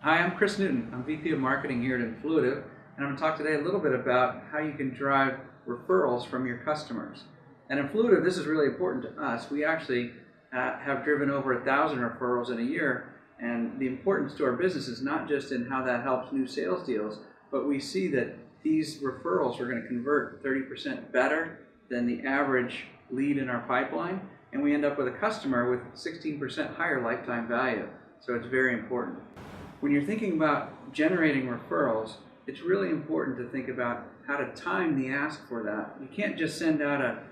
Hi, I'm Chris Newton. I'm VP of Marketing here at Influitive, and I'm going to talk today a little bit about how you can drive referrals from your customers. At Influitive, this is really important to us. We actually have driven over 1,000 referrals in a year, and the importance to our business is not just in how that helps new sales deals, but we see that these referrals are going to convert 30% better than the average lead in our pipeline, and we end up with a customer with 16% higher lifetime value. So it's very important. When you're thinking about generating referrals, it's really important to think about how to time the ask for that. You can't just send out a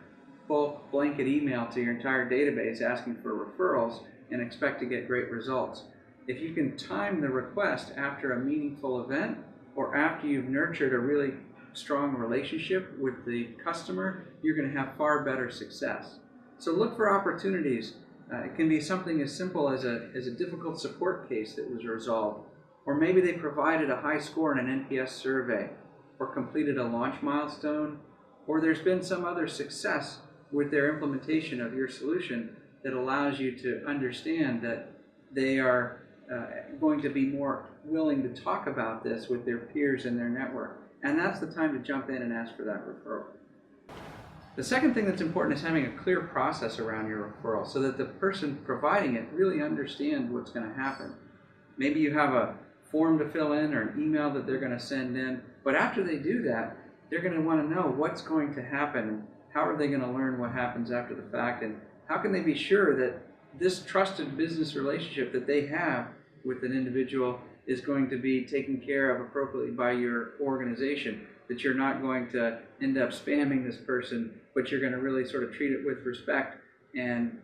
bulk blanket email to your entire database asking for referrals and expect to get great results. If you can time the request after a meaningful event or after you've nurtured a really strong relationship with the customer, you're going to have far better success. So look for opportunities. It can be something as simple as a difficult support case that was resolved, or maybe they provided a high score in an NPS survey, or completed a launch milestone, or there's been some other success with their implementation of your solution that allows you to understand that they are going to be more willing to talk about this with their peers in their network. And that's the time to jump in and ask for that referral. The second thing that's important is having a clear process around your referral so that the person providing it really understands what's going to happen. Maybe you have a form to fill in or an email that they're going to send in, but after they do that, they're going to want to know what's going to happen, how are they going to learn what happens after the fact, and how can they be sure that this trusted business relationship that they have with an individual is going to be taken care of appropriately by your organization, that you're not going to end up spamming this person, but you're going to really sort of treat it with respect and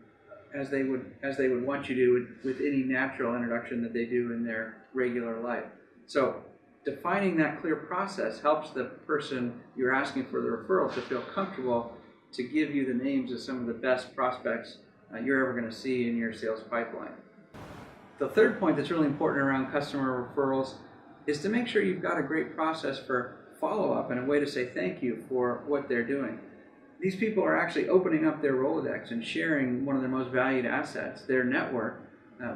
as they would want you to with any natural introduction that they do in their regular life. So defining that clear process helps the person you're asking for the referral to feel comfortable to give you the names of some of the best prospects you're ever going to see in your sales pipeline. The third point that's really important around customer referrals is to make sure you've got a great process for follow-up and a way to say thank you for what they're doing. These people are actually opening up their Rolodex and sharing one of their most valued assets, their network,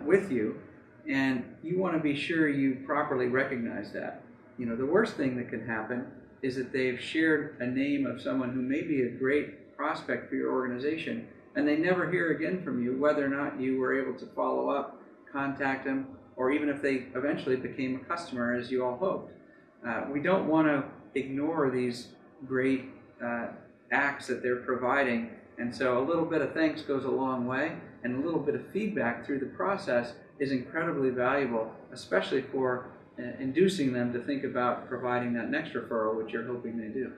with you, and you want to be sure you properly recognize that. You know, the worst thing that can happen is that they've shared a name of someone who may be a great prospect for your organization, and they never hear again from you whether or not you were able to follow up, contact them, or even if they eventually became a customer as you all hoped. We don't want to ignore these great acts that they're providing, and so a little bit of thanks goes a long way, and a little bit of feedback through the process is incredibly valuable, especially for inducing them to think about providing that next referral, which you're hoping they do.